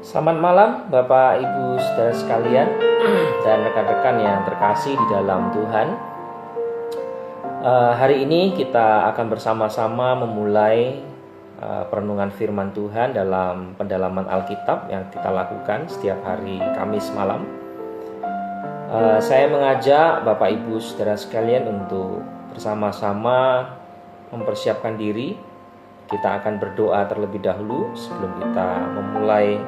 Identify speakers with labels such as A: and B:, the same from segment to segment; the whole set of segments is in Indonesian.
A: Selamat malam Bapak Ibu saudara sekalian dan rekan-rekan yang terkasih di dalam Tuhan. Hari ini kita akan bersama-sama memulai perenungan firman Tuhan dalam pendalaman Alkitab yang kita lakukan setiap hari Kamis malam. Saya mengajak Bapak Ibu saudara sekalian untuk bersama-sama mempersiapkan diri. Kita akan berdoa terlebih dahulu sebelum kita memulai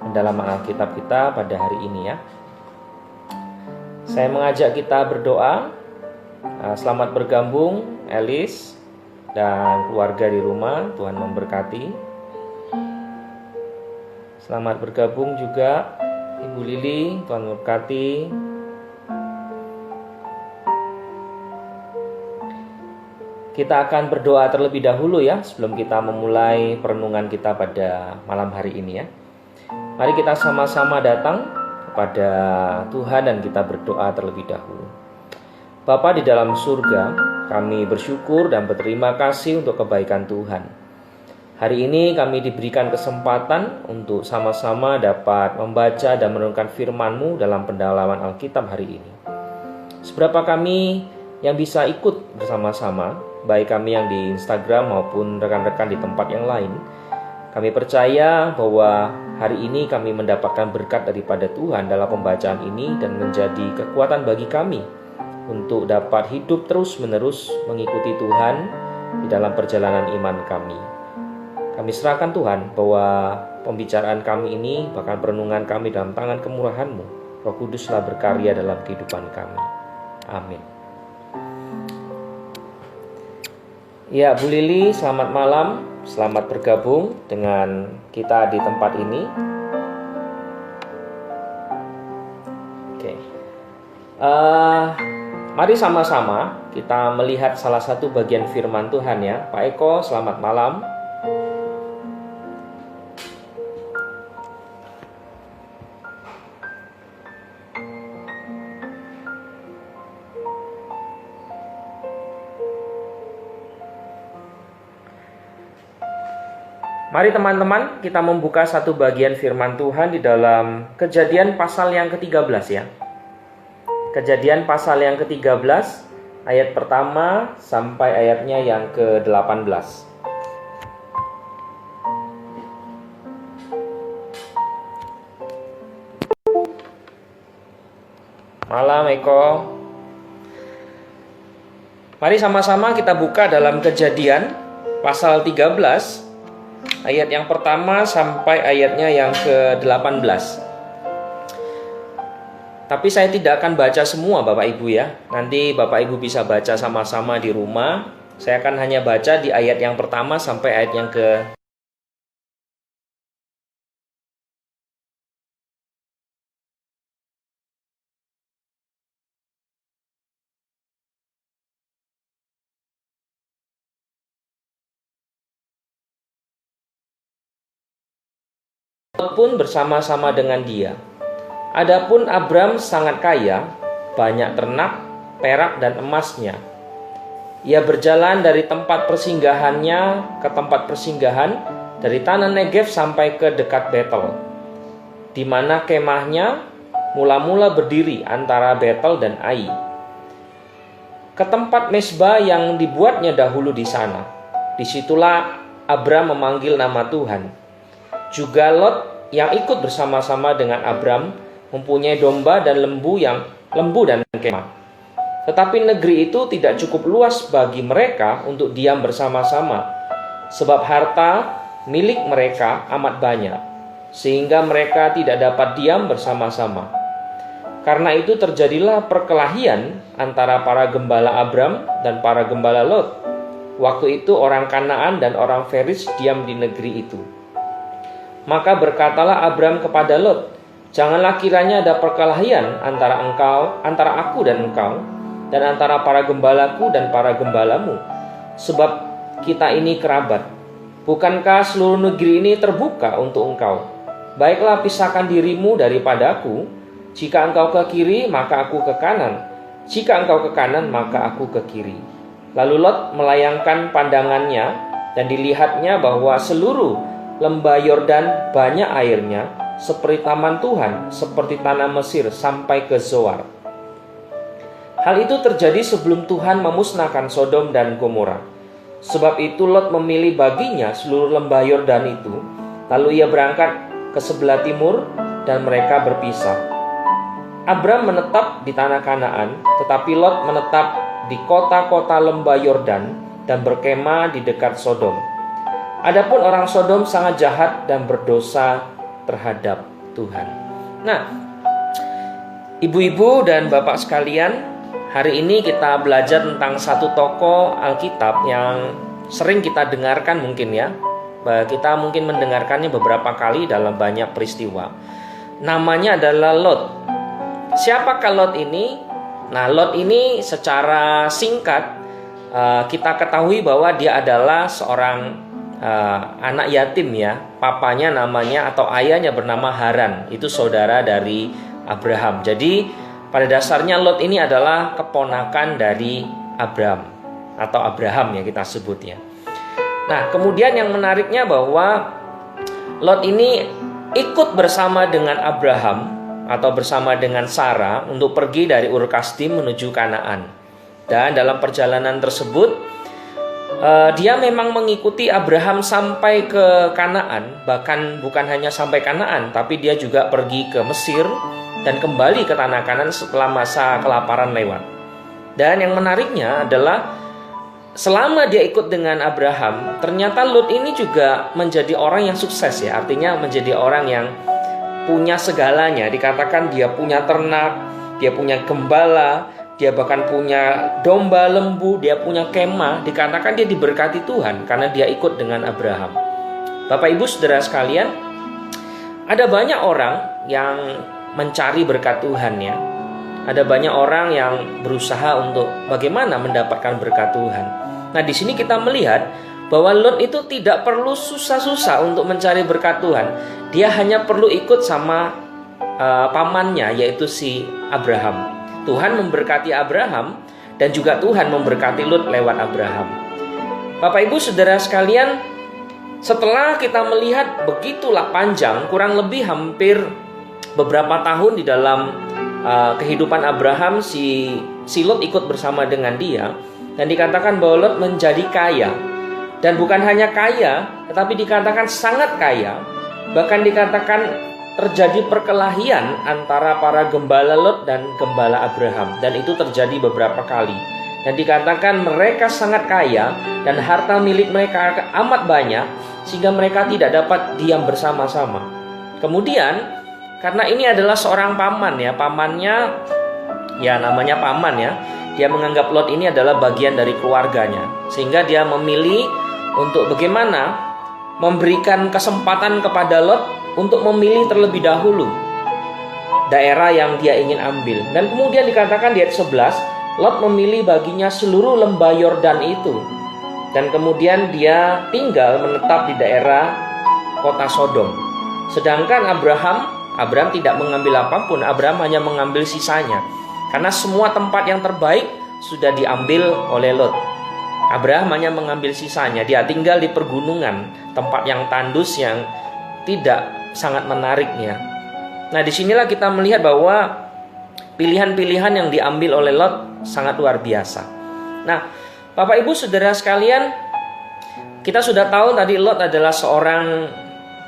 A: pendalaman Alkitab kita pada hari ini ya. Saya mengajak kita berdoa. Selamat bergabung Elis dan keluarga di rumah, Tuhan memberkati. Selamat bergabung juga Ibu Lili, Tuhan memberkati. Kita akan berdoa terlebih dahulu ya sebelum kita memulai perenungan kita pada malam hari ini ya. Mari kita sama-sama datang kepada Tuhan dan kita berdoa terlebih dahulu. Bapa di dalam surga, kami bersyukur dan berterima kasih untuk kebaikan Tuhan. Hari ini kami diberikan kesempatan untuk sama-sama dapat membaca dan merenungkan firman-Mu dalam pendalaman Alkitab hari ini. Seberapa kami yang bisa ikut bersama-sama, baik kami yang di Instagram maupun rekan-rekan di tempat yang lain, kami percaya bahwa hari ini kami mendapatkan berkat daripada Tuhan dalam pembacaan ini dan menjadi kekuatan bagi kami untuk dapat hidup terus-menerus mengikuti Tuhan di dalam perjalanan iman kami. Kami serahkan Tuhan bahwa pembicaraan kami ini, bahkan perenungan kami dalam tangan kemurahan-Mu. Roh Kuduslah berkarya dalam kehidupan kami. Amin. Ya, Bu Lili, selamat malam. Selamat bergabung dengan kita di tempat ini. Oke. Mari sama-sama kita melihat salah satu bagian firman Tuhan ya. Pak Eko, selamat malam. Mari teman-teman kita membuka satu bagian firman Tuhan di dalam Kejadian pasal yang ke-13 ya. Kejadian pasal yang ke-13 ayat pertama sampai ayatnya yang ke-18. Malam Eko. Mari sama-sama kita buka dalam Kejadian pasal 13 ayat yang pertama sampai ayatnya yang ke-18. Tapi saya tidak akan baca semua Bapak Ibu ya. Nanti Bapak Ibu bisa baca sama-sama di rumah. Saya akan hanya baca di ayat yang pertama sampai ayat yang ke pun bersama-sama dengan dia. Adapun Abram sangat kaya, banyak ternak, perak dan emasnya. Ia berjalan dari tempat persinggahannya ke tempat persinggahan, dari tanah Negev sampai ke dekat Betel, di mana kemahnya mula-mula berdiri antara Betel dan Ai, ke tempat mezbah yang dibuatnya dahulu di sana. Disitulah Abram memanggil nama Tuhan. Juga Lot yang ikut bersama-sama dengan Abram mempunyai domba dan lembu dan kemah. Tetapi negeri itu tidak cukup luas bagi mereka untuk diam bersama-sama, sebab harta milik mereka amat banyak, sehingga mereka tidak dapat diam bersama-sama. Karena itu terjadilah perkelahian antara para gembala Abram dan para gembala Lot. Waktu itu orang Kanaan dan orang Feris diam di negeri itu. Maka berkatalah Abram kepada Lot, "Janganlah kiranya ada perkelahian antara aku dan engkau, dan antara para gembalaku dan para gembalamu, sebab kita ini kerabat. Bukankah seluruh negeri ini terbuka untuk engkau? Baiklah pisahkan dirimu daripadaku. Jika engkau ke kiri, maka aku ke kanan. Jika engkau ke kanan, maka aku ke kiri." Lalu Lot melayangkan pandangannya, dan dilihatnya bahwa seluruh lembah Yordan banyak airnya, seperti taman Tuhan, seperti tanah Mesir sampai ke Zoar. Hal itu terjadi sebelum Tuhan memusnahkan Sodom dan Gomora. Sebab itu Lot memilih baginya seluruh lembah Yordan itu, lalu ia berangkat ke sebelah timur dan mereka berpisah. Abram menetap di tanah Kanaan, tetapi Lot menetap di kota-kota lembah Yordan dan berkemah di dekat Sodom. Adapun orang Sodom sangat jahat dan berdosa terhadap Tuhan. Nah, ibu-ibu dan bapak sekalian, hari ini kita belajar tentang satu tokoh Alkitab yang sering kita dengarkan mungkin ya. Kita mungkin mendengarkannya beberapa kali dalam banyak peristiwa. Namanya adalah Lot. Siapakah Lot ini? Nah, Lot ini secara singkat kita ketahui bahwa dia adalah seorang anak yatim ya. Papanya namanya atau ayahnya bernama Haran. Itu saudara dari Abraham. Jadi pada dasarnya Lot ini adalah keponakan dari Abram atau Abraham ya kita sebutnya. Nah, kemudian yang menariknya bahwa Lot ini ikut bersama dengan Abraham atau bersama dengan Sarah untuk pergi dari Ur Kasdim menuju Kanaan. Dan dalam perjalanan tersebut dia memang mengikuti Abraham sampai ke Kanaan. Bahkan bukan hanya sampai Kanaan, tapi dia juga pergi ke Mesir dan kembali ke tanah Kanaan setelah masa kelaparan lewat. Dan yang menariknya adalah selama dia ikut dengan Abraham, ternyata Lot ini juga menjadi orang yang sukses ya. Artinya menjadi orang yang punya segalanya. Dikatakan dia punya ternak, dia punya gembala, dia bahkan punya domba, lembu, dia punya kemah. Dikatakan dia diberkati Tuhan karena dia ikut dengan Abraham. Bapak Ibu Saudara sekalian, ada banyak orang yang mencari berkat Tuhan ya. Ada banyak orang yang berusaha untuk bagaimana mendapatkan berkat Tuhan. Nah, di sini kita melihat bahwa Lot itu tidak perlu susah-susah untuk mencari berkat Tuhan. Dia hanya perlu ikut sama pamannya, yaitu si Abraham. Tuhan memberkati Abraham dan juga Tuhan memberkati Lot lewat Abraham. Bapak Ibu Saudara sekalian, setelah kita melihat begitulah panjang, kurang lebih hampir beberapa tahun di dalam kehidupan Abraham, si Lot ikut bersama dengan dia. Dan dikatakan bahwa Lot menjadi kaya. Dan bukan hanya kaya, tetapi dikatakan sangat kaya. Bahkan dikatakan terjadi perkelahian antara para gembala Lot dan gembala Abraham. Dan itu terjadi beberapa kali. Dan dikatakan mereka sangat kaya dan harta milik mereka amat banyak, sehingga mereka tidak dapat diam bersama-sama. Kemudian karena ini adalah seorang paman ya, pamannya ya namanya paman ya, dia menganggap Lot ini adalah bagian dari keluarganya, sehingga dia memilih untuk bagaimana memberikan kesempatan kepada Lot untuk memilih terlebih dahulu daerah yang dia ingin ambil. Dan kemudian dikatakan di ayat 11, Lot memilih baginya seluruh lembah Yordan itu. Dan kemudian dia tinggal menetap di daerah kota Sodom. Sedangkan Abraham tidak mengambil apapun. Abraham hanya mengambil sisanya, karena semua tempat yang terbaik sudah diambil oleh Lot. Abraham hanya mengambil sisanya. Dia tinggal di pergunungan, tempat yang tandus yang tidak sangat menariknya. Nah, disinilah kita melihat bahwa pilihan-pilihan yang diambil oleh Lot sangat luar biasa. Nah, Bapak Ibu Saudara sekalian, kita sudah tahu tadi Lot adalah seorang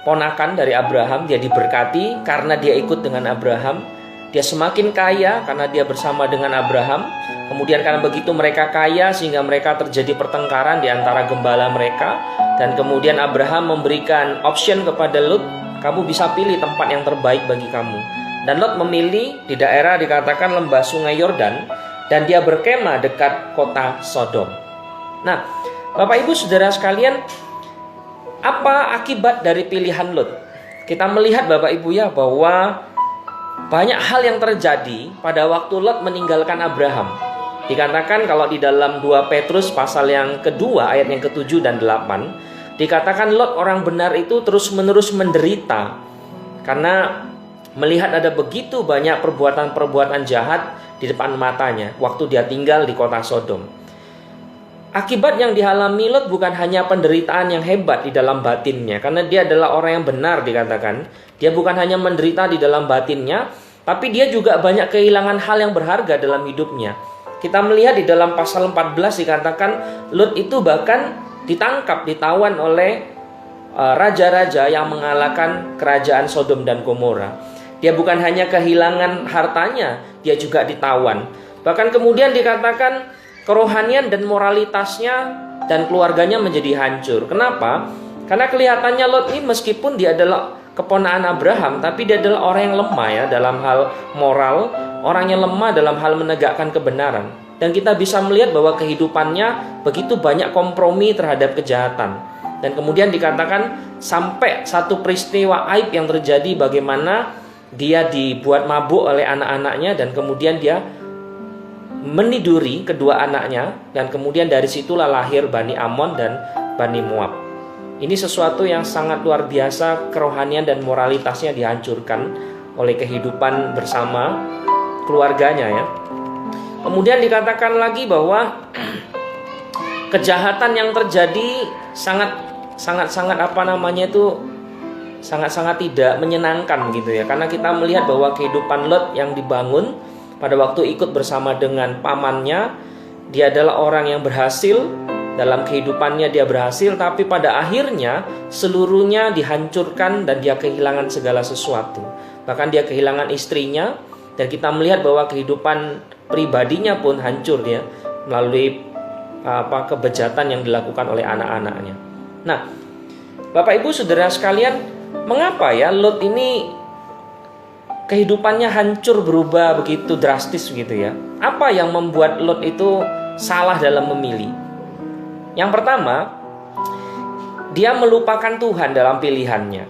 A: ponakan dari Abraham. Dia diberkati karena dia ikut dengan Abraham. Dia semakin kaya karena dia bersama dengan Abraham. Kemudian karena begitu mereka kaya, sehingga mereka terjadi pertengkaran di antara gembala mereka. Dan kemudian Abraham memberikan option kepada Lot, kamu bisa pilih tempat yang terbaik bagi kamu. Dan Lot memilih di daerah dikatakan lembah sungai Yordan, dan dia berkemah dekat kota Sodom. Nah, Bapak Ibu Saudara sekalian, apa akibat dari pilihan Lot? Kita melihat Bapak Ibu ya, bahwa banyak hal yang terjadi pada waktu Lot meninggalkan Abraham. Dikatakan kalau di dalam 2 Petrus pasal yang kedua ayat yang ke-7 dan 8, dikatakan Lot orang benar itu terus-menerus menderita karena melihat ada begitu banyak perbuatan-perbuatan jahat di depan matanya waktu dia tinggal di kota Sodom. akibat yang dialami Lot bukan hanya penderitaan yang hebat di dalam batinnya, karena dia adalah orang yang benar dikatakan. Dia bukan hanya menderita di dalam batinnya, tapi dia juga banyak kehilangan hal yang berharga dalam hidupnya. Kita melihat di dalam pasal 14 dikatakan Lot itu bahkan ditangkap, ditawan oleh raja-raja yang mengalahkan kerajaan Sodom dan Gomora. Dia bukan hanya kehilangan hartanya, dia juga ditawan. Bahkan kemudian dikatakan kerohanian dan moralitasnya dan keluarganya menjadi hancur. Kenapa? Karena kelihatannya Lot ini meskipun dia adalah keponakan Abraham, tapi dia adalah orang yang lemah ya dalam hal moral, orang yang lemah dalam hal menegakkan kebenaran. Dan kita bisa melihat bahwa kehidupannya begitu banyak kompromi terhadap kejahatan. Dan kemudian dikatakan sampai satu peristiwa aib yang terjadi, bagaimana dia dibuat mabuk oleh anak-anaknya dan kemudian dia meniduri kedua anaknya, dan kemudian dari situlah lahir Bani Amon dan Bani Moab. Ini sesuatu yang sangat luar biasa, kerohanian dan moralitasnya dihancurkan oleh kehidupan bersama keluarganya ya. Kemudian dikatakan lagi bahwa kejahatan yang terjadi sangat sangat tidak menyenangkan gitu ya. Karena kita melihat bahwa kehidupan Lot yang dibangun pada waktu ikut bersama dengan pamannya, dia adalah orang yang berhasil dalam kehidupannya, dia berhasil, tapi pada akhirnya seluruhnya dihancurkan dan dia kehilangan segala sesuatu. Bahkan dia kehilangan istrinya, dan kita melihat bahwa kehidupan pribadinya pun hancur ya melalui kebejatan yang dilakukan oleh anak-anaknya. Nah, Bapak Ibu Saudara sekalian, mengapa ya Lot ini kehidupannya hancur, berubah begitu drastis gitu ya? Apa yang membuat Lot itu salah dalam memilih? Yang pertama, dia melupakan Tuhan dalam pilihannya.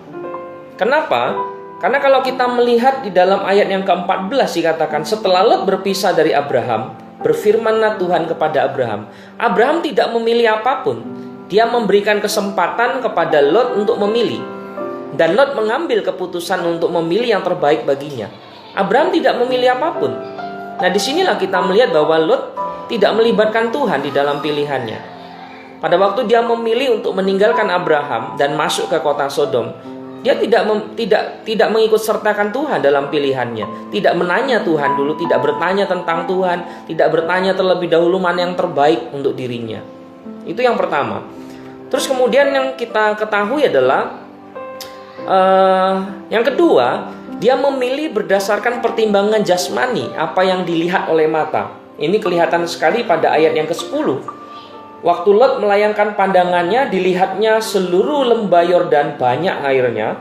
A: Kenapa? Karena kalau kita melihat di dalam ayat yang ke-14 dikatakan setelah Lot berpisah dari Abraham, berfirmanlah Tuhan kepada Abraham. Abraham tidak memilih apapun. Dia memberikan kesempatan kepada Lot untuk memilih. Dan Lot mengambil keputusan untuk memilih yang terbaik baginya. Abraham tidak memilih apapun. Nah, disinilah kita melihat bahwa Lot tidak melibatkan Tuhan di dalam pilihannya. Pada waktu dia memilih untuk meninggalkan Abraham dan masuk ke kota Sodom, dia tidak mengikut sertakan Tuhan dalam pilihannya. Tidak menanya Tuhan dulu, tidak bertanya tentang Tuhan, tidak bertanya terlebih dahulu mana yang terbaik untuk dirinya. Itu yang pertama. Terus kemudian yang kita ketahui adalah yang kedua, dia memilih berdasarkan pertimbangan jasmani, apa yang dilihat oleh mata. Ini kelihatan sekali pada ayat yang ke-10. Waktu Lot melayangkan pandangannya, dilihatnya seluruh lembah Yordan banyak airnya,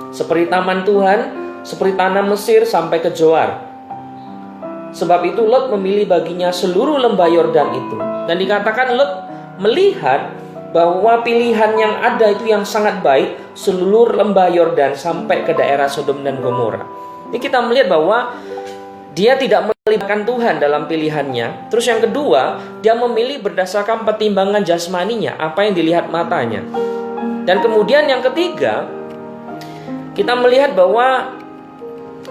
A: seperti taman Tuhan, seperti tanah Mesir sampai ke Zoar. Sebab itu Lot memilih baginya seluruh lembah Yordan itu. Dan dikatakan Lot melihat bahwa pilihan yang ada itu yang sangat baik, seluruh lembah Yordan sampai ke daerah Sodom dan Gomora. Ini kita melihat bahwa dia tidak melibatkan Tuhan dalam pilihannya. Terus yang kedua, dia memilih berdasarkan pertimbangan jasmaninya, apa yang dilihat matanya. Dan kemudian yang ketiga, kita melihat bahwa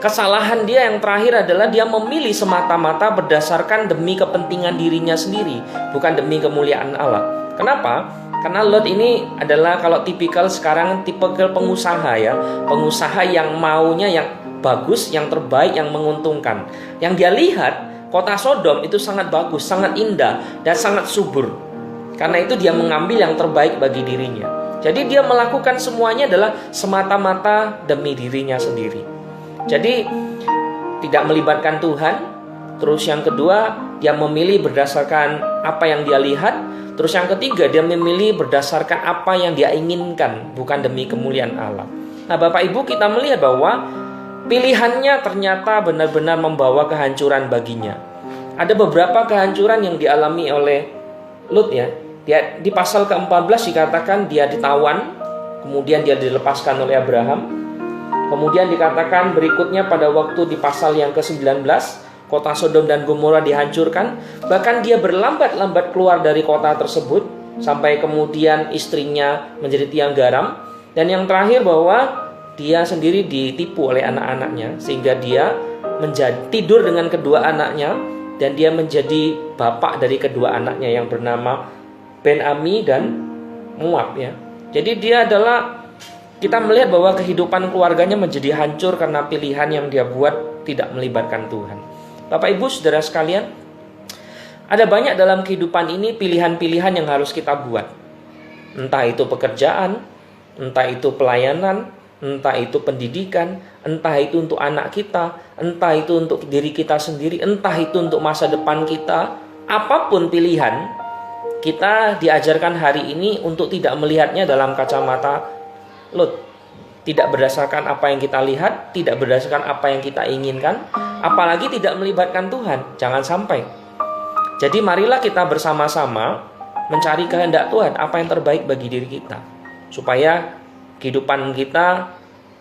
A: kesalahan dia yang terakhir adalah dia memilih semata-mata berdasarkan demi kepentingan dirinya sendiri, bukan demi kemuliaan Allah. Kenapa? Karena Lot ini adalah kalau tipikal sekarang tipikal pengusaha ya, pengusaha yang maunya yang bagus, yang terbaik, yang menguntungkan. Yang dia lihat kota Sodom itu sangat bagus, sangat indah dan sangat subur. Karena itu dia mengambil yang terbaik bagi dirinya. Jadi dia melakukan semuanya adalah semata-mata demi dirinya sendiri. Jadi tidak melibatkan Tuhan. Terus yang kedua, dia memilih berdasarkan apa yang dia lihat. Terus yang ketiga, dia memilih berdasarkan apa yang dia inginkan, bukan demi kemuliaan Allah. Nah, Bapak Ibu, kita melihat bahwa pilihannya ternyata benar-benar membawa kehancuran baginya. Ada beberapa kehancuran yang dialami oleh Lot ya. Dia di pasal ke-14 dikatakan dia ditawan, kemudian dia dilepaskan oleh Abraham. Kemudian dikatakan berikutnya pada waktu di pasal yang ke-19, kota Sodom dan Gomora dihancurkan. Bahkan dia berlambat-lambat keluar dari kota tersebut, sampai kemudian istrinya menjadi tiang garam. Dan yang terakhir bahwa dia sendiri ditipu oleh anak-anaknya, sehingga dia tidur dengan kedua anaknya. dan dia menjadi bapak dari kedua anaknya yang bernama Ben-Ami dan Moab ya. Jadi dia adalah, kita melihat bahwa kehidupan keluarganya menjadi hancur karena pilihan yang dia buat tidak melibatkan Tuhan. Bapak Ibu Saudara sekalian, ada banyak dalam kehidupan ini pilihan-pilihan yang harus kita buat. Entah itu pekerjaan, entah itu pelayanan, entah itu pendidikan, entah itu untuk anak kita, entah itu untuk diri kita sendiri, entah itu untuk masa depan kita. Apapun pilihan, kita diajarkan hari ini untuk tidak melihatnya dalam kacamata Lot. Tidak berdasarkan apa yang kita lihat, tidak berdasarkan apa yang kita inginkan, apalagi tidak melibatkan Tuhan. Jangan sampai. Jadi marilah kita bersama-sama mencari kehendak Tuhan, apa yang terbaik bagi diri kita, supaya kehidupan kita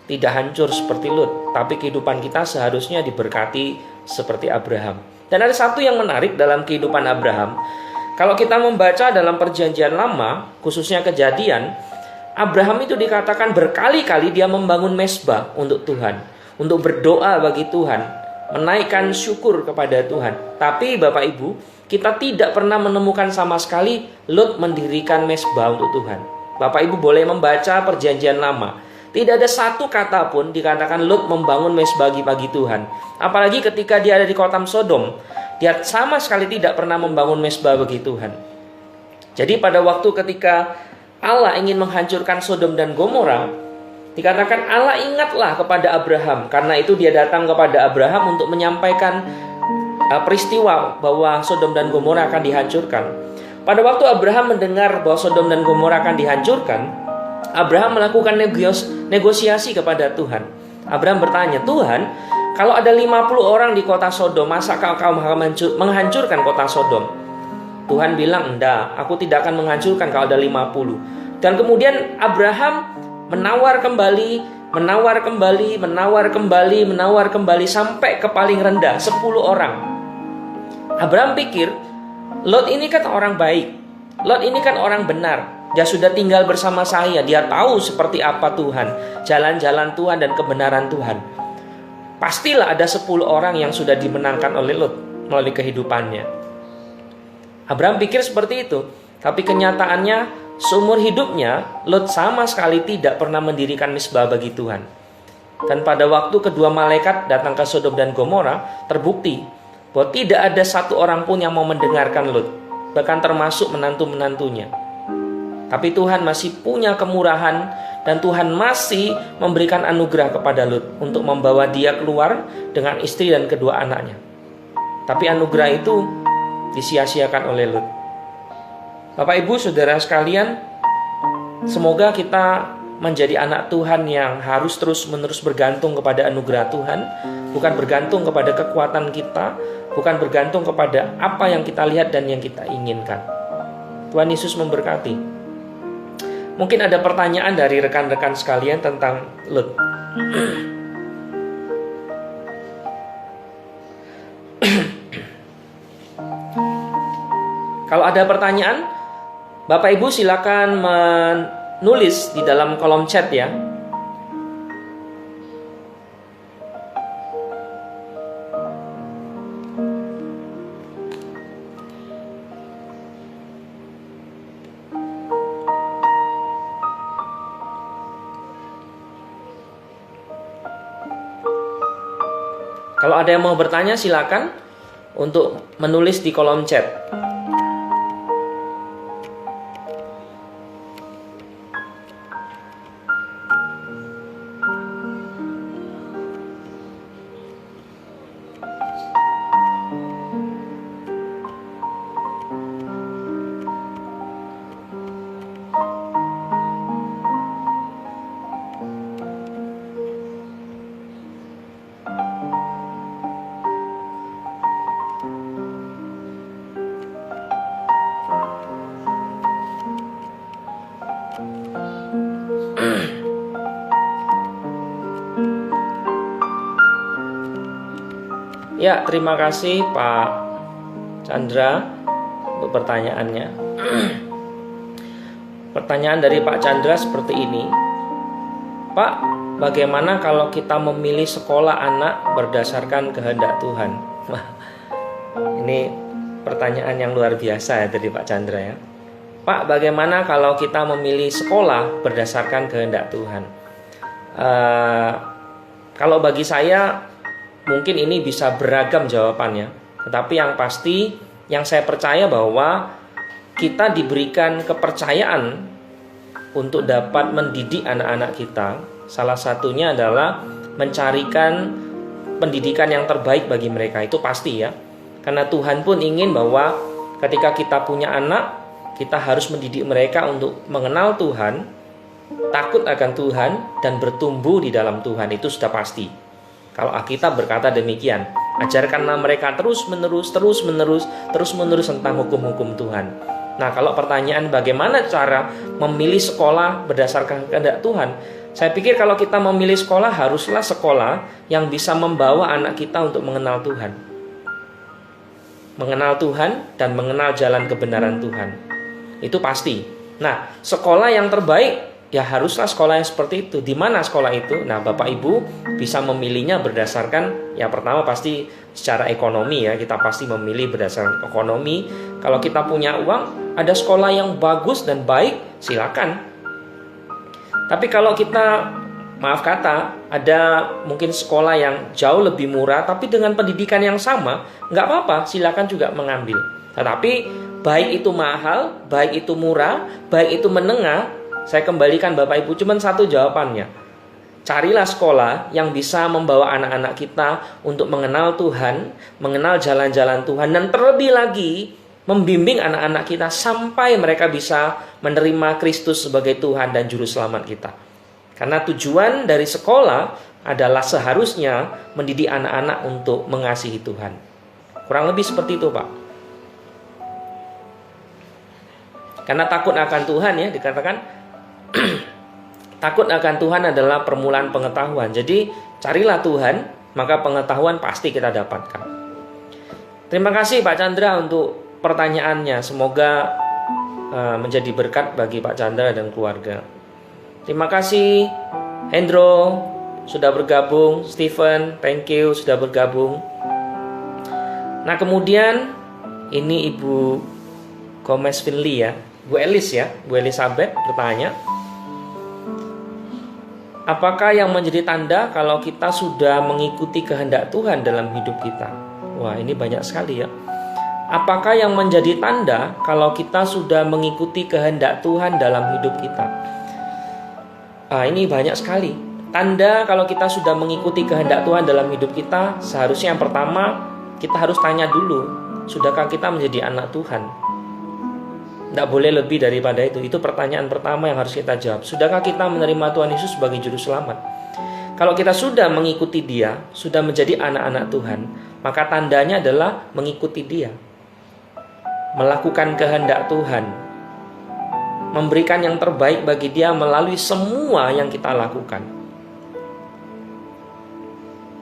A: tidak hancur seperti Lut, tapi kehidupan kita seharusnya diberkati seperti Abraham. Dan ada satu yang menarik dalam kehidupan Abraham. Kalau kita membaca dalam perjanjian lama, khususnya Kejadian, Abraham itu dikatakan berkali-kali dia membangun mezbah untuk Tuhan, untuk berdoa bagi Tuhan, menaikkan syukur kepada Tuhan. Tapi Bapak Ibu, kita tidak pernah menemukan sama sekali Lut mendirikan mezbah untuk Tuhan. Bapak Ibu boleh membaca perjanjian lama, tidak ada satu kata pun dikatakan Lut membangun mezbah bagi Tuhan. Apalagi ketika dia ada di kota Sodom, dia sama sekali tidak pernah membangun mezbah bagi Tuhan. Jadi pada waktu ketika Allah ingin menghancurkan Sodom dan Gomora, dikatakan Allah ingatlah kepada Abraham. Karena itu dia datang kepada Abraham untuk menyampaikan peristiwa bahwa Sodom dan Gomora akan dihancurkan. Pada waktu Abraham mendengar bahwa Sodom dan Gomora akan dihancurkan, Abraham melakukan negosiasi kepada Tuhan. Abraham bertanya, Tuhan, kalau ada 50 orang di kota Sodom, masa kau menghancurkan kota Sodom? Tuhan bilang, enggak, aku tidak akan menghancurkan kalau ada 50. Dan kemudian Abraham menawar kembali sampai ke paling rendah 10 orang. Abraham pikir, Lot ini kan orang baik, Lot ini kan orang benar, dia sudah tinggal bersama saya, dia tahu seperti apa Tuhan, jalan-jalan Tuhan dan kebenaran Tuhan. Pastilah ada 10 orang yang sudah dimenangkan oleh Lot melalui kehidupannya. Abraham pikir seperti itu, tapi kenyataannya seumur hidupnya Lot sama sekali tidak pernah mendirikan mezbah bagi Tuhan. Dan pada waktu kedua malaikat datang ke Sodom dan Gomora, terbukti bahwa tidak ada satu orang pun yang mau mendengarkan Lot, bahkan termasuk menantu-menantunya. Tapi Tuhan masih punya kemurahan dan Tuhan masih memberikan anugerah kepada Lot untuk membawa dia keluar dengan istri dan kedua anaknya. Tapi anugerah itu disia-siakan oleh Lut. Bapak Ibu Saudara sekalian, semoga kita menjadi anak Tuhan yang harus terus-menerus bergantung kepada anugerah Tuhan, bukan bergantung kepada kekuatan kita, bukan bergantung kepada apa yang kita lihat dan yang kita inginkan. Tuhan Yesus memberkati. Mungkin ada pertanyaan dari rekan-rekan sekalian tentang Lut. Kalau ada pertanyaan, Bapak Ibu silakan menulis di dalam kolom chat ya. Kalau ada yang mau bertanya silakan untuk menulis di kolom chat. Ya, terima kasih Pak Chandra untuk pertanyaannya. Pertanyaan dari Pak Chandra seperti ini. Pak, bagaimana kalau kita memilih sekolah anak berdasarkan kehendak Tuhan? Ini pertanyaan yang luar biasa ya dari Pak Chandra ya. Pak, bagaimana kalau kita memilih sekolah berdasarkan kehendak Tuhan? Kalau bagi saya mungkin ini bisa beragam jawabannya. Tetapi yang pasti, yang saya percaya bahwa kita diberikan kepercayaan untuk dapat mendidik anak-anak kita. Salah satunya adalah mencarikan pendidikan yang terbaik bagi mereka. Itu pasti ya. Karena Tuhan pun ingin bahwa ketika kita punya anak, kita harus mendidik mereka untuk mengenal Tuhan, takut akan Tuhan, dan bertumbuh di dalam Tuhan. Itu sudah pasti. Kalau Alkitab berkata demikian, ajarkanlah mereka terus-menerus tentang hukum-hukum Tuhan. Nah, kalau pertanyaan bagaimana cara memilih sekolah berdasarkan kehendak Tuhan, saya pikir kalau kita memilih sekolah, haruslah sekolah yang bisa membawa anak kita untuk mengenal Tuhan. Mengenal Tuhan dan mengenal jalan kebenaran Tuhan. Itu pasti. Nah, sekolah yang terbaik ya haruslah sekolah yang seperti itu. Di mana sekolah itu? Nah, Bapak Ibu bisa memilihnya berdasarkan, yang pertama pasti secara ekonomi ya. Kita pasti memilih berdasarkan ekonomi. Kalau kita punya uang, ada sekolah yang bagus dan baik, silakan. Tapi kalau kita, maaf kata, ada mungkin sekolah yang jauh lebih murah, tapi dengan pendidikan yang sama, nggak apa-apa, silakan juga mengambil. Tetapi baik itu mahal, baik itu murah, baik itu menengah, saya kembalikan Bapak Ibu cuma satu jawabannya. Carilah sekolah yang bisa membawa anak-anak kita untuk mengenal Tuhan, mengenal jalan-jalan Tuhan, dan terlebih lagi membimbing anak-anak kita sampai mereka bisa menerima Kristus sebagai Tuhan dan Juru Selamat kita. Karena tujuan dari sekolah adalah seharusnya mendidik anak-anak untuk mengasihi Tuhan. Kurang lebih seperti itu, Pak. Karena takut akan Tuhan ya, dikatakan takut akan Tuhan adalah permulaan pengetahuan. Jadi carilah Tuhan, maka pengetahuan pasti kita dapatkan. Terima kasih Pak Chandra untuk pertanyaannya. Semoga menjadi berkat bagi Pak Chandra dan keluarga. Terima kasih Hendro sudah bergabung. Stephen, thank you sudah bergabung. Nah, kemudian ini Ibu Gomez Finley ya, Bu Elis ya, Bu Elizabeth bertanya, apakah yang menjadi tanda kalau kita sudah mengikuti kehendak Tuhan dalam hidup kita? Wah, ini banyak sekali ya. Apakah yang menjadi tanda kalau kita sudah mengikuti kehendak Tuhan dalam hidup kita? Ini banyak sekali. Tanda kalau kita sudah mengikuti kehendak Tuhan dalam hidup kita, seharusnya yang pertama kita harus tanya dulu, sudahkah kita menjadi anak Tuhan? Tidak boleh lebih daripada itu. Itu pertanyaan pertama yang harus kita jawab. Sudahkah kita menerima Tuhan Yesus sebagai Juru Selamat? Kalau kita sudah mengikuti Dia, sudah menjadi anak-anak Tuhan, maka tandanya adalah mengikuti Dia, melakukan kehendak Tuhan, memberikan yang terbaik bagi Dia melalui semua yang kita lakukan.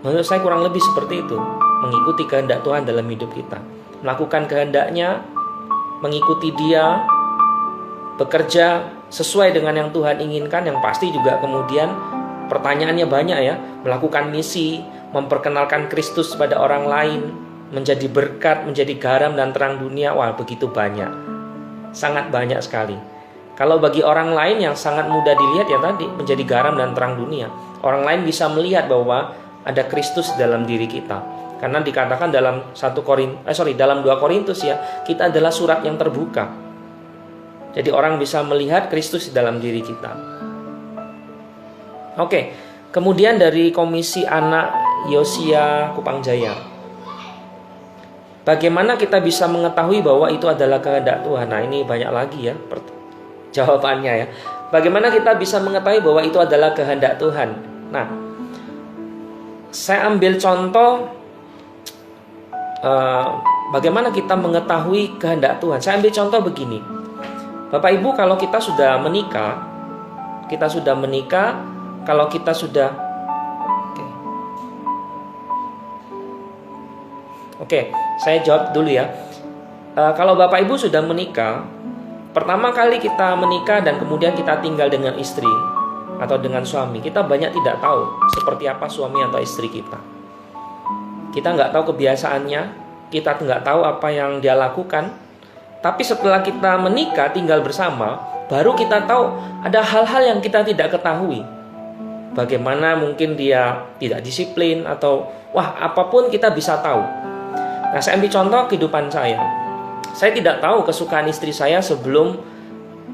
A: Menurut saya kurang lebih seperti itu, mengikuti kehendak Tuhan dalam hidup kita, melakukan kehendak-Nya, mengikuti Dia, bekerja sesuai dengan yang Tuhan inginkan. Yang pasti juga kemudian pertanyaannya banyak ya, melakukan misi, memperkenalkan Kristus pada orang lain, menjadi berkat, menjadi garam dan terang dunia. Wah, begitu banyak, sangat banyak sekali. Kalau bagi orang lain yang sangat mudah dilihat ya tadi, menjadi garam dan terang dunia. Orang lain bisa melihat bahwa ada Kristus dalam diri kita. Karena dikatakan dalam dalam 2 Korintus ya, kita adalah surat yang terbuka. Jadi orang bisa melihat Kristus dalam diri kita. Oke, kemudian dari Komisi Anak Yosia Kupang Jaya, bagaimana kita bisa mengetahui bahwa itu adalah kehendak Tuhan? Nah, ini banyak lagi ya jawabannya ya. Bagaimana kita bisa mengetahui bahwa itu adalah kehendak Tuhan? Nah, saya ambil contoh bagaimana kita mengetahui kehendak Tuhan. Saya ambil contoh begini. Bapak Ibu, kalau kita sudah menikah, kalau kita sudah Oke, saya jawab dulu ya. Kalau Bapak Ibu sudah menikah, pertama kali kita menikah dan kemudian kita tinggal dengan istri atau dengan suami, kita banyak tidak tahu seperti apa suami atau istri kita. Kita nggak tahu kebiasaannya, kita nggak tahu apa yang dia lakukan. Tapi setelah kita menikah, tinggal bersama, baru kita tahu ada hal-hal yang kita tidak ketahui. Bagaimana mungkin dia tidak disiplin atau apapun kita bisa tahu. Nah, saya ambil contoh kehidupan saya. Saya tidak tahu kesukaan istri saya sebelum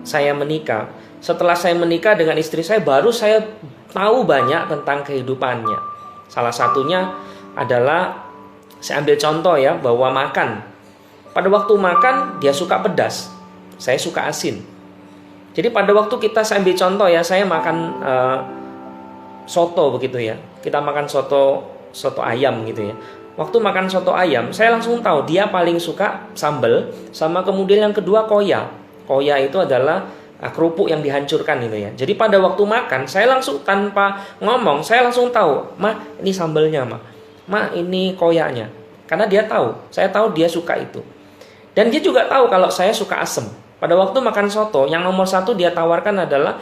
A: saya menikah. Setelah saya menikah dengan istri saya, baru saya tahu banyak tentang kehidupannya. Salah satunya adalah, saya ambil contoh ya, bahwa makan. Pada waktu makan, dia suka pedas. Saya suka asin. Jadi pada waktu saya ambil contoh ya, saya makan soto begitu ya. Kita makan soto ayam gitu ya. Waktu makan soto ayam, saya langsung tahu dia paling suka sambal, sama kemudian yang kedua koya. Koya itu adalah kerupuk yang dihancurkan gitu ya. Jadi pada waktu makan, saya langsung tanpa ngomong, saya langsung tahu, "Ma, ini sambalnya, Ma. Ma, ini koyanya." Karena dia tahu, saya tahu dia suka itu. Dan dia juga tahu kalau saya suka asam. Pada waktu makan soto, yang nomor satu dia tawarkan adalah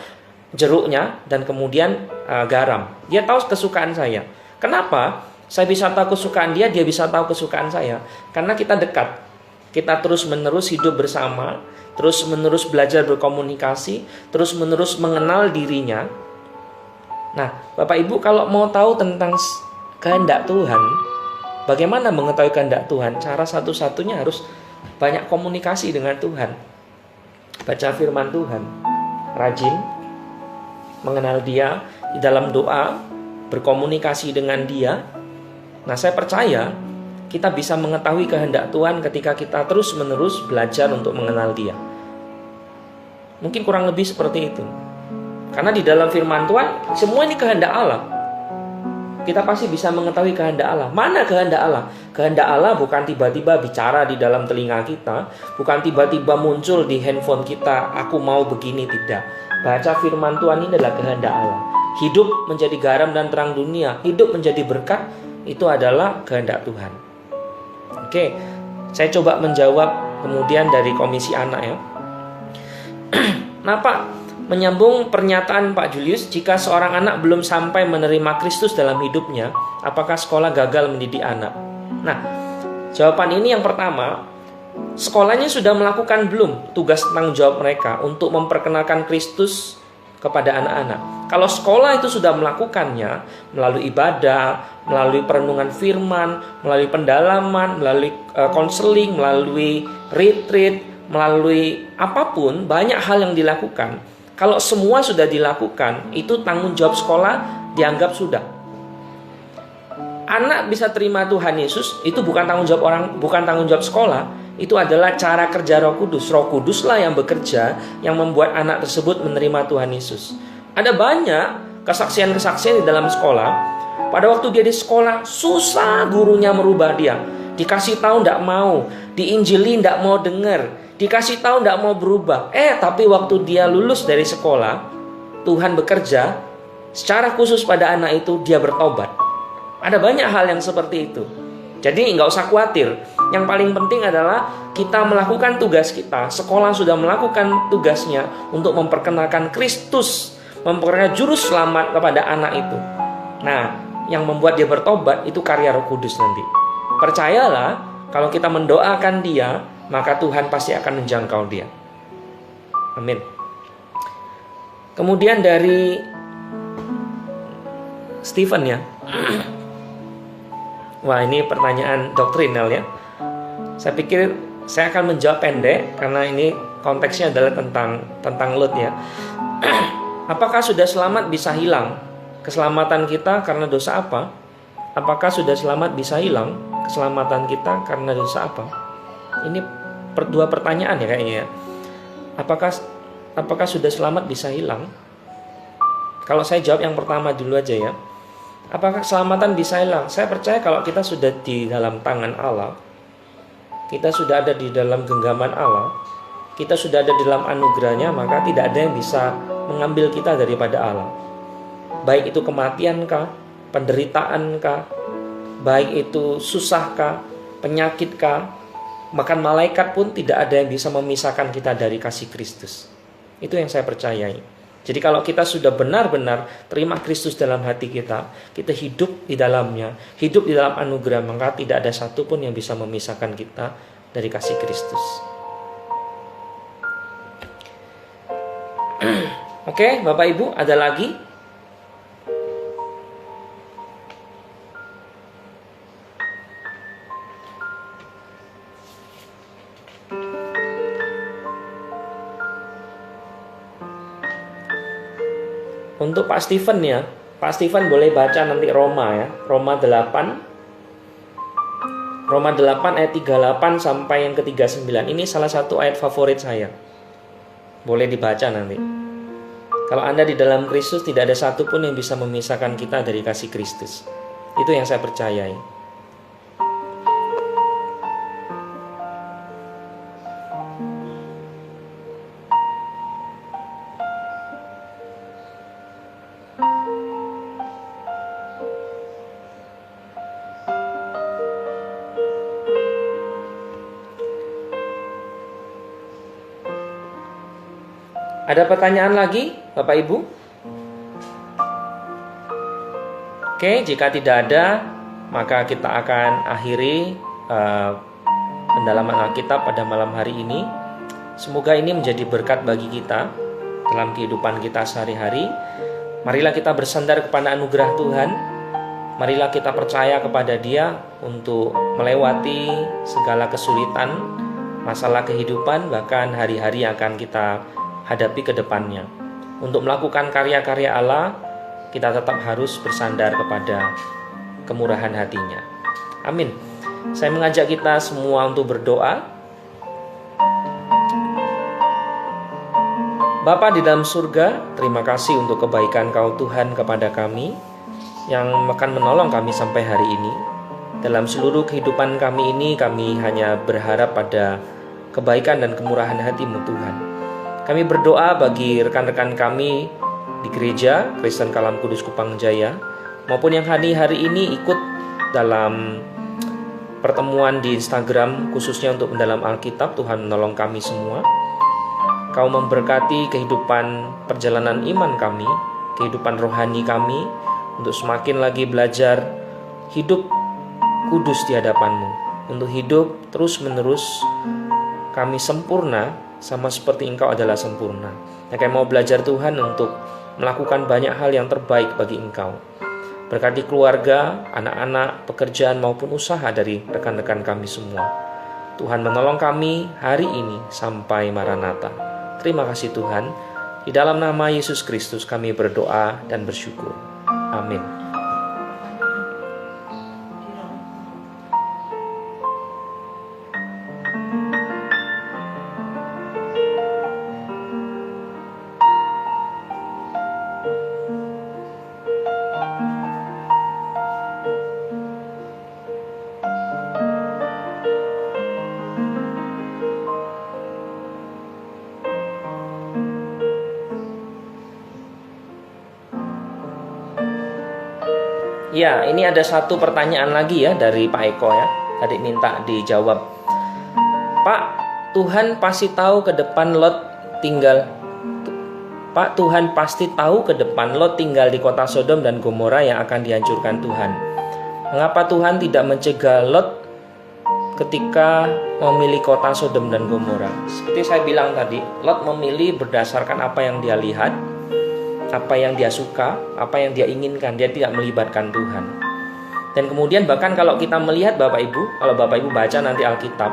A: jeruknya dan kemudian garam. Dia tahu kesukaan saya. Kenapa? Saya bisa tahu kesukaan dia, dia bisa tahu kesukaan saya. Karena kita dekat. Kita terus-menerus hidup bersama, terus-menerus belajar berkomunikasi, terus-menerus mengenal dirinya. Nah, Bapak Ibu, kalau mau tahu tentang kehendak Tuhan, bagaimana mengetahui kehendak Tuhan? Cara satu-satunya harus banyak komunikasi dengan Tuhan. Baca firman Tuhan, rajin mengenal Dia di dalam doa, berkomunikasi dengan Dia. Nah, saya percaya kita bisa mengetahui kehendak Tuhan ketika kita terus-menerus belajar untuk mengenal Dia. Mungkin kurang lebih seperti itu. Karena di dalam firman Tuhan, semua ini kehendak Allah. Kita pasti bisa mengetahui kehendak Allah. Mana kehendak Allah? Kehendak Allah bukan tiba-tiba bicara di dalam telinga kita, bukan tiba-tiba muncul di handphone kita, "Aku mau begini," tidak. Baca firman Tuhan, ini adalah kehendak Allah. Hidup menjadi garam dan terang dunia, hidup menjadi berkat, itu adalah kehendak Tuhan. Oke, saya coba menjawab kemudian dari Komisi Anak ya. Nah, Pak, menyambung pernyataan Pak Julius, jika seorang anak belum sampai menerima Kristus dalam hidupnya, apakah sekolah gagal mendidik anak? Nah, jawaban ini yang pertama, sekolahnya sudah melakukan belum tugas tanggung jawab mereka untuk memperkenalkan Kristus kepada anak-anak. Kalau sekolah itu sudah melakukannya melalui ibadah, melalui perenungan firman, melalui pendalaman, melalui konseling, melalui retreat, melalui apapun, banyak hal yang dilakukan. Kalau semua sudah dilakukan, itu tanggung jawab sekolah dianggap sudah. Anak bisa terima Tuhan Yesus, itu bukan tanggung jawab orang, bukan tanggung jawab sekolah. Itu adalah cara kerja Roh Kudus. Roh Kuduslah yang bekerja, yang membuat anak tersebut menerima Tuhan Yesus. Ada banyak kesaksian-kesaksian di dalam sekolah. Pada waktu dia di sekolah, susah gurunya merubah dia. Dikasih tahu tidak mau, diinjili tidak mau dengar, dikasih tahu tidak mau berubah. Tapi waktu dia lulus dari sekolah, Tuhan bekerja secara khusus pada anak itu, dia bertobat. Ada banyak hal yang seperti itu. Jadi nggak usah khawatir. Yang paling penting adalah kita melakukan tugas kita. Sekolah sudah melakukan tugasnya untuk memperkenalkan Kristus, memperkenalkan juru selamat kepada anak itu. Nah, yang membuat dia bertobat itu karya Roh Kudus nanti. Percayalah, kalau kita mendoakan dia, maka Tuhan pasti akan menjangkau dia. Amin. Kemudian dari Stephen ya. Wah, ini pertanyaan doktrinal ya. Saya pikir saya akan menjawab pendek karena ini konteksnya adalah tentang Lot ya. Apakah sudah selamat bisa hilang? Keselamatan kita karena dosa apa? Apakah sudah selamat bisa hilang? Keselamatan kita karena dosa apa? Ini dua pertanyaan ya kayaknya ya. Apakah sudah selamat bisa hilang? Kalau saya jawab yang pertama dulu aja ya. Apakah keselamatan bisa hilang? Saya percaya kalau kita sudah di dalam tangan Allah, kita sudah ada di dalam genggaman Allah, kita sudah ada di dalam anugerahnya, maka tidak ada yang bisa mengambil kita daripada Allah. Baik itu kematian kah, penderitaan kah, baik itu susah kah, penyakit kah, bahkan malaikat pun tidak ada yang bisa memisahkan kita dari kasih Kristus. Itu yang saya percayai. Jadi kalau kita sudah benar-benar terima Kristus dalam hati kita, kita hidup di dalamnya, hidup di dalam anugerah, maka tidak ada satupun yang bisa memisahkan kita dari kasih Kristus. Oke, Bapak Ibu, ada lagi? Untuk Pak Steven ya, Pak Steven boleh baca nanti Roma ya, Roma 8 ayat 38 sampai yang ke-39. Ini salah satu ayat favorit saya. Boleh dibaca nanti. Kalau Anda di dalam Kristus, tidak ada satupun yang bisa memisahkan kita dari kasih Kristus. Itu yang saya percayai. Ada pertanyaan lagi, Bapak Ibu? Oke, jika tidak ada, maka kita akan akhiri pendalaman Alkitab pada malam hari ini. Semoga ini menjadi berkat bagi kita dalam kehidupan kita sehari-hari. Marilah kita bersandar kepada anugerah Tuhan. Marilah kita percaya kepada Dia untuk melewati segala kesulitan, masalah kehidupan, bahkan hari-hari yang akan kita hadapi ke depannya. Untuk melakukan karya-karya Allah, kita tetap harus bersandar kepada kemurahan hatinya. Amin. Saya mengajak kita semua untuk berdoa. Bapa di dalam surga, terima kasih untuk kebaikan Kau Tuhan kepada kami, yang akan menolong kami sampai hari ini. Dalam seluruh kehidupan kami ini, kami hanya berharap pada kebaikan dan kemurahan hati-Mu Tuhan. Kami berdoa bagi rekan-rekan kami di gereja Kristen Kalam Kudus Kupang Jaya, maupun yang hari ini ikut dalam pertemuan di Instagram khususnya untuk mendalam Alkitab. Tuhan menolong kami semua. Kau memberkati kehidupan perjalanan iman kami, kehidupan rohani kami, untuk semakin lagi belajar hidup kudus di hadapan-Mu, untuk hidup terus-menerus kami sempurna sama seperti Engkau adalah sempurna. Kami mau belajar Tuhan untuk melakukan banyak hal yang terbaik bagi Engkau. Berkati keluarga, anak-anak, pekerjaan maupun usaha dari rekan-rekan kami semua. Tuhan menolong kami hari ini sampai Maranatha. Terima kasih Tuhan. Di dalam nama Yesus Kristus kami berdoa dan bersyukur. Amin. Ya, ini ada satu pertanyaan lagi ya dari Pak Eko ya. Tadi minta dijawab. Pak, Tuhan pasti tahu ke depan Lot tinggal di kota Sodom dan Gomora yang akan dihancurkan Tuhan. Mengapa Tuhan tidak mencegah Lot ketika memilih kota Sodom dan Gomora? Seperti saya bilang tadi, Lot memilih berdasarkan apa yang dia lihat, apa yang dia suka, apa yang dia inginkan. Dia tidak melibatkan Tuhan. Dan kemudian bahkan kalau kita melihat Bapak Ibu, kalau Bapak Ibu baca nanti Alkitab,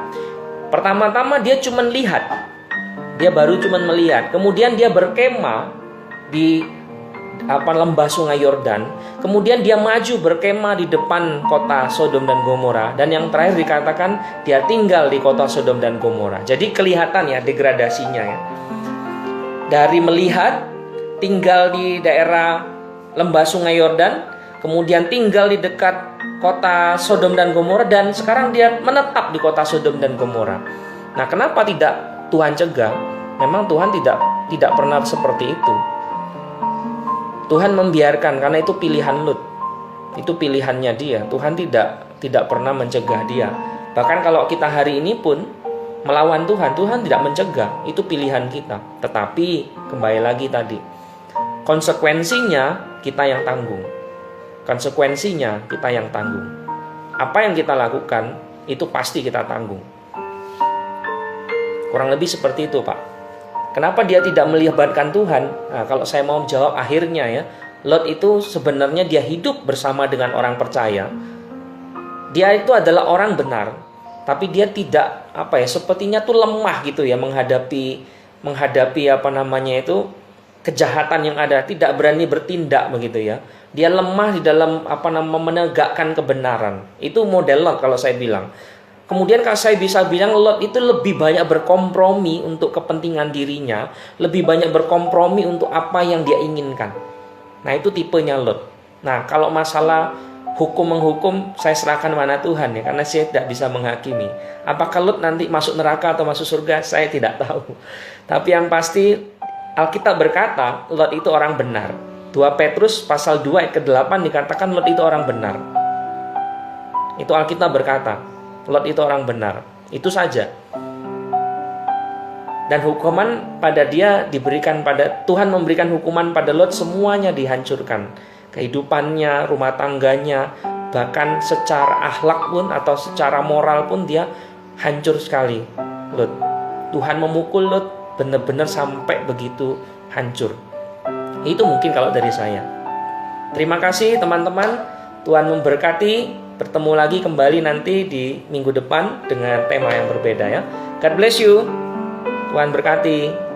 A: pertama-tama dia cuma lihat. Dia baru cuma melihat. Kemudian dia berkemah di lembah sungai Yordan. Kemudian dia maju berkemah di depan kota Sodom dan Gomora. Dan yang terakhir dikatakan dia tinggal di kota Sodom dan Gomora. Jadi kelihatan ya degradasinya ya. Dari melihat, tinggal di daerah lembah sungai Yordan, kemudian tinggal di dekat kota Sodom dan Gomora, dan sekarang dia menetap di kota Sodom dan Gomora. Nah, kenapa tidak Tuhan cegah? Memang Tuhan tidak pernah seperti itu. Tuhan membiarkan karena itu pilihan Lut. Itu pilihannya dia. Tuhan tidak pernah mencegah dia. Bahkan kalau kita hari ini pun melawan Tuhan, Tuhan tidak mencegah. Itu pilihan kita. Tetapi kembali lagi tadi, Konsekuensinya kita yang tanggung. Konsekuensinya kita yang tanggung. Apa yang kita lakukan itu pasti kita tanggung. Kurang lebih seperti itu, Pak. Kenapa dia tidak melibatkan Tuhan? Nah, kalau saya mau jawab akhirnya ya, Lot itu sebenarnya dia hidup bersama dengan orang percaya. Dia itu adalah orang benar, tapi dia tidak sepertinya tuh lemah gitu ya menghadapi kejahatan yang ada, tidak berani bertindak begitu ya. Dia lemah di dalam menegakkan kebenaran. Itu model Lot kalau saya bilang. Kemudian kalau saya bisa bilang Lot itu lebih banyak berkompromi untuk kepentingan dirinya, lebih banyak berkompromi untuk apa yang dia inginkan. Nah, itu tipenya Lot. Nah, kalau masalah hukum-menghukum saya serahkan mana Tuhan ya, karena saya tidak bisa menghakimi. Apakah Lot nanti masuk neraka atau masuk surga, saya tidak tahu. Tapi yang pasti Alkitab berkata Lot itu orang benar. 2 Petrus pasal 2 ayat ke-8 dikatakan Lot itu orang benar. Itu Alkitab berkata Lot itu orang benar. Itu saja. Dan hukuman pada dia diberikan pada Tuhan, memberikan hukuman pada Lot, semuanya dihancurkan. Kehidupannya, rumah tangganya, bahkan secara akhlak pun atau secara moral pun dia hancur sekali. Lot. Tuhan memukul Lot benar-benar sampai begitu hancur. Itu mungkin kalau dari saya. Terima kasih teman-teman. Tuhan memberkati. Bertemu lagi kembali nanti di minggu depan dengan tema yang berbeda ya. God bless you. Tuhan berkati.